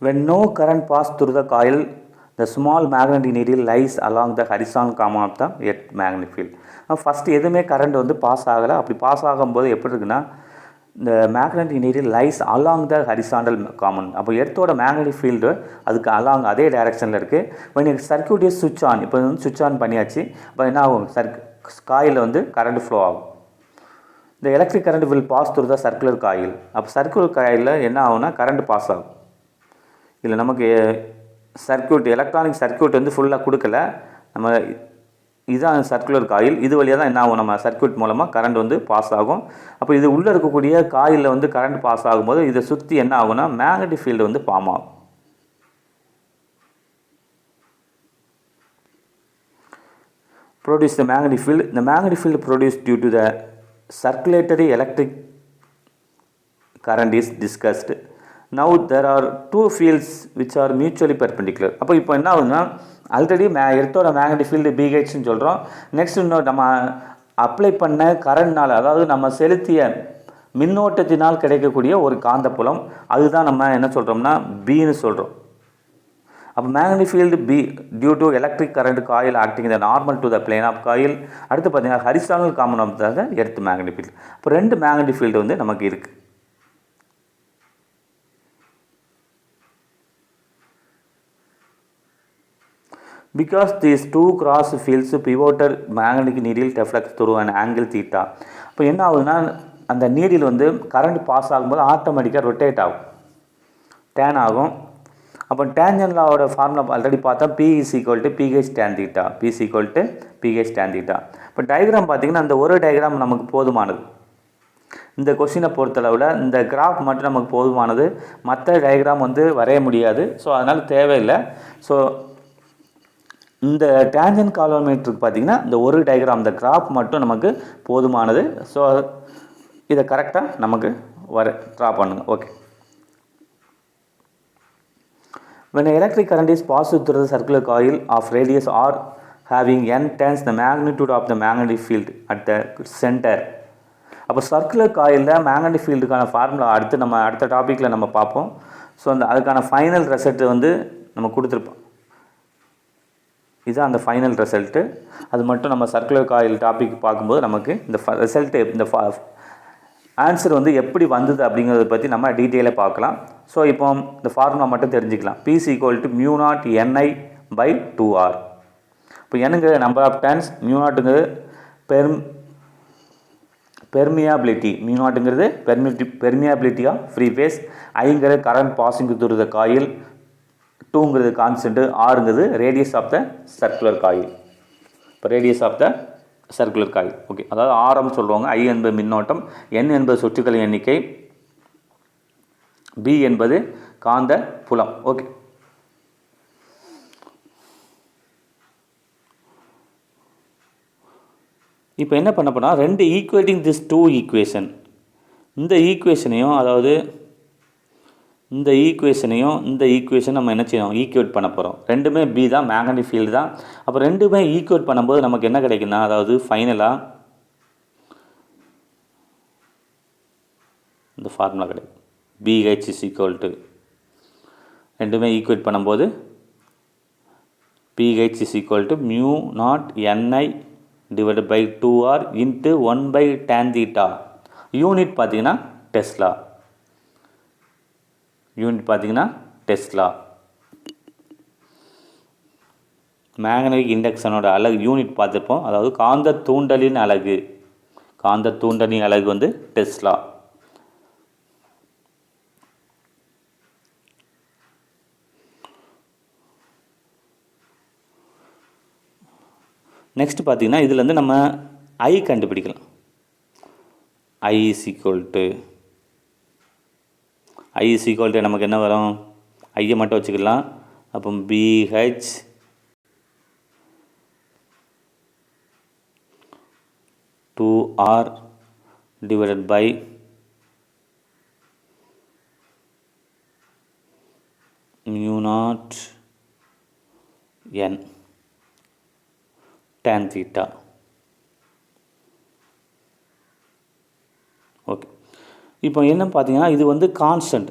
When no current passes through the coil, the small magnetic needle lies along the horizontal common of the earth magnetic field. First எதுவுமே current வந்து pass ஆகலை. அப்படி pass ஆகும்போது எப்படி இருக்குன்னா, இந்த magnetic needle lies along the horizontal common. அப்போ எர்த்தோட magnetic field அதுக்கு அலாங் அதே டைரெக்ஷனில் இருக்குது. இப்போ நீங்கள் சர்க்யூட் இஸ் சுவிட்ச் ஆன். இப்போ வந்து சுவிட்ச் ஆன் பண்ணியாச்சு. இப்போ என்ன ஆகும், காயில் வந்து கரண்ட் ஃப்ளோ ஆகும். இந்த electric current will pass through the circular coil. அப்போ சர்க்குலர் காயிலில் என்ன ஆகும்னா கரண்ட் பாஸ் ஆகும். இல்லை நமக்கு சர்க்யூட் எலக்ட்ரானிக் சர்க்யூட் வந்து ஃபுல்லாக கொடுக்கல. நம்ம இதுதான் சர்க்குலர் காயில். இது வழியாக தான் என்ன ஆகும், நம்ம சர்க்யூட் மூலமாக கரண்ட் வந்து பாஸ் ஆகும். அப்போ இது உள்ளே இருக்கக்கூடிய காயிலில் வந்து கரண்ட் பாஸ் ஆகும்போது இதை சுற்றி என்ன ஆகும்னா மேக்னெட்டிக் ஃபீல்டு வந்து ஃபார்ம் ஆகும். Produce the magnetic field. The magnetic field produced due to the circulatory electric current is discussed. Now there are two fields which are mutually perpendicular. அப்போ இப்போ என்ன ஆகுதுன்னா, ஆல்ரெடி எர்த்தோட மேக்னெட்டிக் ஃபீல்டு பிஹெச்னு சொல்கிறோம். Next இன்னும் நம்ம apply பண்ண கரண்ட்னால், அதாவது நம்ம செலுத்திய மின்னோட்டத்தினால் கிடைக்கக்கூடிய ஒரு காந்தப்புலம், அதுதான் நம்ம என்ன சொல்கிறோம்னா பின்னு சொல்கிறோம். அப்போ magnetic field B due to electric current coil acting the normal to the plane of coil. அடுத்து பார்த்தீங்கன்னா horizontal common of the earth magnetic field. இப்போ ரெண்டு மேக்னெட்டிக் ஃபீல்டு வந்து நமக்கு இருக்குது. Because these two cross fields pivotal magnetic needle deflects through an angle theta. இப்போ என்ன ஆகுதுன்னா, அந்த நீடில் வந்து கரண்ட் பாஸ் ஆகும்போது ஆட்டோமேட்டிக்காக ரொட்டேட் ஆகும், டேன் ஆகும். அப்போ டேன்ஜென்ட் லாவோட ஃபார்முலா ஆல்ரெடி பார்த்தா P is equal to PH tan theta. P is equal to PH tan theta. இப்போ டயக்ராம் பார்த்தீங்கன்னா அந்த ஒரு டயக்ராம் நமக்கு போதுமானது. இந்த கொஸ்டினை பொறுத்தளவில் இந்த கிராஃப் மட்டும் நமக்கு போதுமானது. மற்ற டயக்ராம் வந்து வரைய முடியாது. ஸோ அதனால் தேவையில்லை. ஸோ இந்த டேன்ஜென்ட் காலோமீட்டருக்கு பார்த்திங்கன்னா இந்த ஒரு டயக்ராம், இந்த கிராஃப் மட்டும் நமக்கு போதுமானது. ஸோ இதை கரெக்டாக நமக்கு ட்ரா பண்ணுங்க. Okay. When electric current is passed through the circular coil of radius r having n times the magnitude of the magnetic field at the center. அப்போ சர்க்குலர் காயிலில் மேக்னெட்டிக் ஃபீல்டுக்கான ஃபார்முலா அடுத்த டாப்பிக்கில் நம்ம பார்ப்போம். ஸோ அதுக்கான ஃபைனல் ரிசல்ட் வந்து நம்ம கொடுத்துருப்போம். இதுதான் அந்த ஃபைனல் ரிசல்ட்டு. அது மட்டும் நம்ம சர்க்குலர் காயில் டாபிக் பார்க்கும்போது நமக்கு இந்த ரிசல்ட்டு, இந்த ஆன்சர் வந்து எப்படி வந்தது அப்படிங்கிறத பற்றி நம்ம டீட்டெயிலாக பார்க்கலாம். ஸோ இப்போ இந்த ஃபார்முலா மட்டும் தெரிஞ்சுக்கலாம். P is equal to mu naught Ni by 2R. இப்போ என்னங்க நம்பர் ஆஃப் டர்ன்ஸ், மியூ நாட்டுங்கிறது பெர்மியாபிலிட்டி, மியூ நாட்டுங்கிறது பெர்மியாபிலிட்டி ஆஃப் ஃப்ரீ ஃபேஸ், ஐங்கிறது current passing through the coil, 2ங்கிறது கான்ஸ்டன்ட், ஆறுங்கிறது radius of the circular coil. இப்போ radius of the circular coil. Okay, அதாவது ஆரம் சொல்லுவாங்க. I என்பது மின்னோட்டம், N என்பது சுற்றுகளின் எண்ணிக்கை, B என்பது காந்த புலம். ஓகே. இப்போ என்ன பண்ண போனால் ரெண்டு ஈக்குவேட்டிங் திஸ் டூ ஈக்குவேஷன், இந்த ஈக்குவேஷனையும் அதாவது இந்த ஈக்குவேஷன் நம்ம என்ன செய்யணும், ஈக்குவேட் பண்ண போகிறோம். ரெண்டுமே பி தான், மேக்னெட்டிக் ஃபீல்டு தான். அப்போ ரெண்டுமே ஈக்குவேட் பண்ணும்போது நமக்கு என்ன கிடைக்குன்னா, அதாவது ஃபைனலாக இந்த ஃபார்முலா கிடைக்கும். BH is equal to, ரெண்டுமே ஈக்குவேட் பண்ணும்போது BH is equal to mu naught Ni divided by 2R into 1 by tan theta. Unit பார்த்தீங்கன்னா டெஸ்லா. மேக்னெட்டிக் இண்டக்ஷனோட அலகு யூனிட் பார்த்துருப்போம். அதாவது காந்த தூண்டலின் அலகு வந்து டெஸ்லா. நெக்ஸ்ட் பார்த்தீங்கன்னா இதுலேருந்து நம்ம I கண்டுபிடிக்கலாம். I is equal to நமக்கு என்ன வரும், ஐயை மட்டும் வச்சுக்கலாம். அப்போ BH R divided by mu naught N tan theta. Okay. இப்போ என்ன பார்த்தீங்கன்னா இது வந்து constant.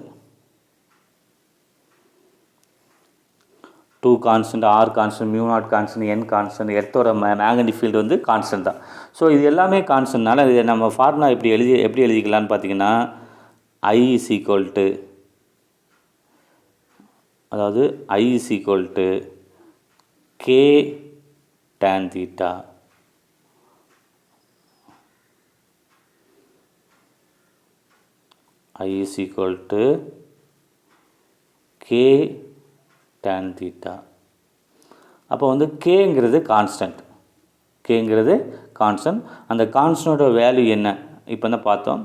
2 constant, R constant, mu naught constant, N constant, எர்த்தோட மேக்னெட்டிக் ஃபீல்டு வந்து கான்ஸ்டன்ட் தான். ஸோ இது எல்லாமே கான்ஸ்டன்ட்னால இது நம்ம ஃபார்முலா எப்படி எழுதிக்கலான்னு பார்த்தீங்கன்னா I is equal to, அதாவது I is equal to K tan theta I is equal to K tan theta. அப்போ வந்து Kங்கிறது கான்ஸ்டன்ட், Kங்கிறது கான்ஸ்டன்ட். அந்த கான்ஸ்டன்டோட வேல்யூ என்ன இப்போ தான் பார்த்தோம்.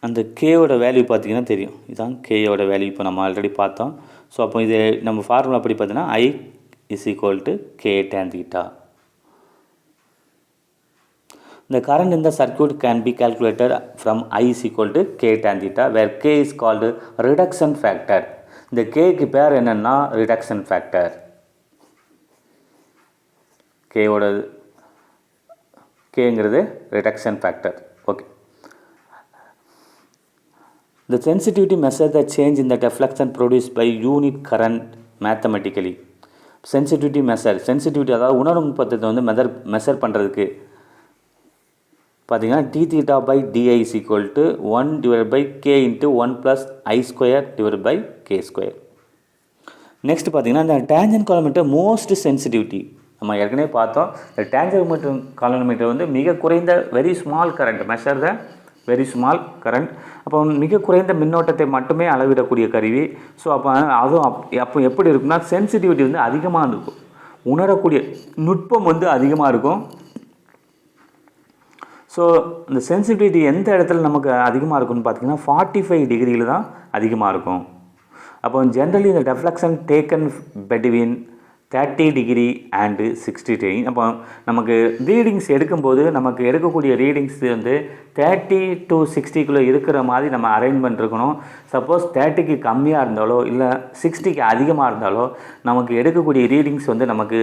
அந்த கேயோட வேல்யூ பார்த்தீங்கன்னா தெரியும், இதுதான் கேயோட வேல்யூ. இப்போ நம்ம ஆல்ரெடி பார்த்தோம். ஸோ அப்போ இது நம்ம ஃபார்முலா படி பார்த்தீங்கன்னா I is equal to K tan theta. The current in the circuit can be calculated from I is equal to K tan theta, where K is called reduction factor. இந்த Kக்கு பேர் என்னன்னா reduction factor. Kயோட Kங்கிறது reduction factor. Okay. The sensitivity measures the change in the deflection produced by unit current mathematically. Sensitivity measure, sensitivity அதாவது உணரும் பத்தத்தை வந்து measure பண்ணுறதுக்கு பார்த்தீங்கன்னா d theta by di is equal to 1 divided by k into 1 plus I square divided by k square. Next பார்த்தீங்கன்னா இந்த டேஞ்சன் காலோமீட்டர் most sensitivity நம்ம ஏற்கனவே பார்த்தோம். இந்த டேஞ்சன் காலோமீட்டர் வந்து மிக குறைந்த very small current measure the very small current. அப்போ மிக குறைந்த மின்னோட்டத்தை மட்டுமே அளவிடக்கூடிய கருவி. ஸோ அப்போ அதுவும் அப்போ எப்படி இருக்குன்னா சென்சிட்டிவிட்டி வந்து அதிகமாக இருக்கும், உணரக்கூடிய நுட்பம் வந்து அதிகமாக இருக்கும். ஸோ இந்த சென்சிட்டிவிட்டி எந்த இடத்துல நமக்கு அதிகமாக இருக்குன்னு பார்த்தீங்கன்னா 45 டிகிரியில் தான் அதிகமாக இருக்கும். அப்போ ஜென்ரலி இந்த deflection taken between 30 degree and 60 degree. அப்போ நமக்கு ரீடிங்ஸ் எடுக்கும்போது நமக்கு எடுக்கக்கூடிய ரீடிங்ஸ் வந்து 30 to 60க்குள்ளே இருக்கிற மாதிரி நம்ம அரேஞ்ச்மெண்ட் இருக்கணும். சப்போஸ் 30க்கு கம்மியாக இருந்தாலோ இல்லை 60க்கு அதிகமாக இருந்தாலோ நமக்கு எடுக்கக்கூடிய ரீடிங்ஸ் வந்து நமக்கு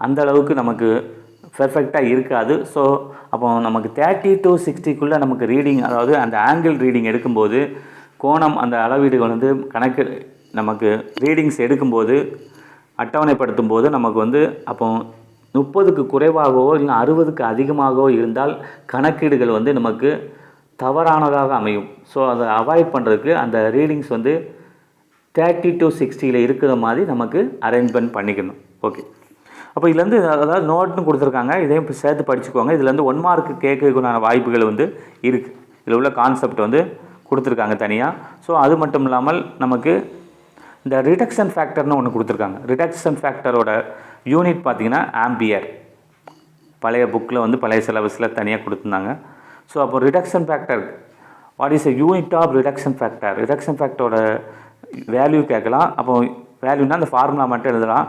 அந்தளவுக்கு நமக்கு பெர்ஃபெக்டாக இருக்காது. ஸோ அப்போ நமக்கு 30 to 60க்குள்ளே நமக்கு ரீடிங், அதாவது அந்த ஆங்கிள் ரீடிங் எடுக்கும்போது கோணம் அந்த அளவீடுகள் வந்து கணக்கு நமக்கு ரீடிங்ஸ் எடுக்கும்போது அட்டவணைப்படுத்தும் போது நமக்கு வந்து அப்போ 30க்கு குறைவாகவோ இல்லை 60க்கு அதிகமாகவோ இருந்தால் கணக்கீடுகள் வந்து நமக்கு தவறானதாக அமையும். ஸோ அதை அவாய்ட் பண்ணுறதுக்கு அந்த ரீடிங்ஸ் வந்து 30 to 60ல் இருக்கிற மாதிரி நமக்கு அரேஞ்ச்மெண்ட் பண்ணிக்கணும். ஓகே. அப்போ இதுலேருந்து அதாவது நோட்னு கொடுத்துருக்காங்க, இதையும் இப்போ சேர்த்து படிச்சுக்கோங்க. இதுலேருந்து 1 மார்க்கு கேட்கறதுக்குண்டான வாய்ப்புகள் வந்து இருக்குது. இதில் உள்ள கான்செப்ட் வந்து கொடுத்துருக்காங்க தனியாக. ஸோ அது மட்டும் இல்லாமல் நமக்கு இந்த ரிடக்ஷன் ஃபேக்டர்னு ஒன்று கொடுத்துருக்காங்க. ரிடக்ஷன் ஃபேக்டரோட யூனிட் பார்த்திங்கன்னா ஆம்பியர். பழைய புக்கில் வந்து பழைய சிலபஸில் தனியாக கொடுத்துருந்தாங்க. ஸோ அப்போ reduction factor what is a unit of reduction factor, reduction ஃபேக்டரோட வேல்யூ கேட்கலாம். அப்போ வேல்யூனா அந்த ஃபார்முலா மட்டும் எழுதலாம்.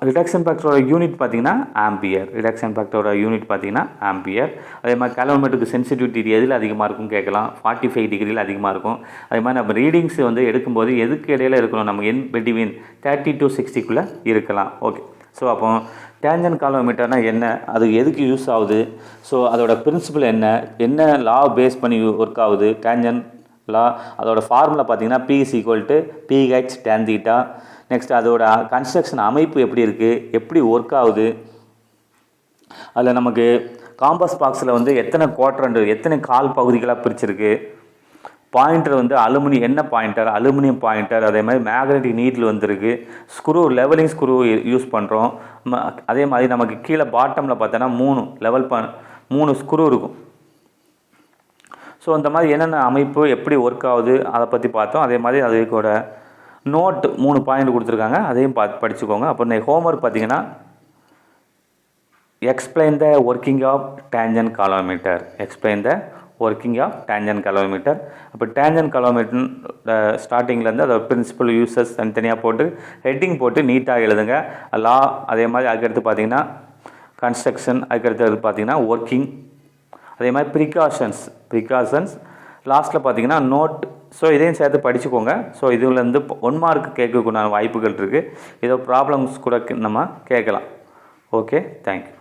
ரிடக்ஷன் ஃபேக்டரோட யூனிட் பார்த்திங்கன்னா ஆம்பியர். ரிடக்ஷன் ஃபேக்டரோட யூனிட் பார்த்திங்கன்னா ஆம்பியர். அதே மாதிரி கிலோமீட்டருக்கு சென்சிட்டிவிட்டி எதில் அதிகமாக இருக்கும் கேட்கலாம். 45 டிகிரியில் அதிகமாக இருக்கும். அதே மாதிரி நம்ம ரீடிங்ஸ் வந்து எடுக்கும்போது எதுக்கு இடையில இருக்கணும், நம்ம என் பிட்வீன் 30 to 60க்குள்ளே இருக்கலாம். ஓகே. ஸோ அப்போ டேஞ்சன் காலோமீட்டர்னால் என்ன, அது எதுக்கு யூஸ் ஆகுது, ஸோ அதோட பிரின்சிபல் என்ன லா பேஸ் பண்ணி ஒர்க் ஆகுது டேஞ்சன் லா, அதோட ஃபார்முலா பார்த்திங்கன்னா P is equal to PH tan theta. Next அதோட கன்ஸ்ட்ரக்ஷன் அமைப்பு எப்படி இருக்குது, எப்படி ஒர்க் ஆகுது, அதில் நமக்கு காம்பஸ் பாக்ஸில் வந்து எத்தனை குவாட்ரண்ட், எத்தனை கால் பகுதிகளாக பிரிச்சிருக்கு, பாயிண்டர் வந்து அலுமினியம் பாயிண்டர், அதே மாதிரி மேக்னெட்டிக் நீடில் வந்துருக்கு, ஸ்க்ரூ லெவலிங் ஸ்க்ரூ யூஸ் பண்ணுறோம். அதே மாதிரி நமக்கு கீழே பாட்டமில் பார்த்தோன்னா 3 ஸ்க்ரூ இருக்கும். ஸோ அந்த மாதிரி என்னென்ன அமைப்பு எப்படி ஒர்க் ஆகுது அதை பற்றி பார்த்தோம். அதே மாதிரி அதுக்கோட நோட் 3 பாயிண்ட் கொடுத்துருக்காங்க, அதையும் படிச்சுக்கோங்க. அப்போ ஹோம்ஒர்க் பார்த்தீங்கன்னா explain the working of tangent galvanometer, அப்போ டேஞ்சன் காலோமீட்டர் ஸ்டார்டிங்லேருந்து அதோட பிரின்சிபல் யூசஸ் தனித்தனியாக போட்டு ஹெட்டிங் போட்டு நீட்டாக எழுதுங்க. லா, அதே மாதிரி அதுக்கடுத்து பார்த்தீங்கன்னா கன்ஸ்ட்ரக்ஷன், அதுக்கடுத்து பார்த்தீங்கன்னா ஒர்க்கிங், அதே மாதிரி ப்ரிகாஷன்ஸ் லாஸ்ட்டில் பார்த்தீங்கன்னா நோட். ஸோ இதையும் சேர்த்து படிச்சுக்கோங்க. ஸோ இதுலேருந்து 1 மார்க் கேட்கறதுக்குண்டான வாய்ப்புகள் இருக்குது. ஏதோ ப்ராப்ளம்ஸ் கூட நம்ம கேட்கலாம். Okay, thank you.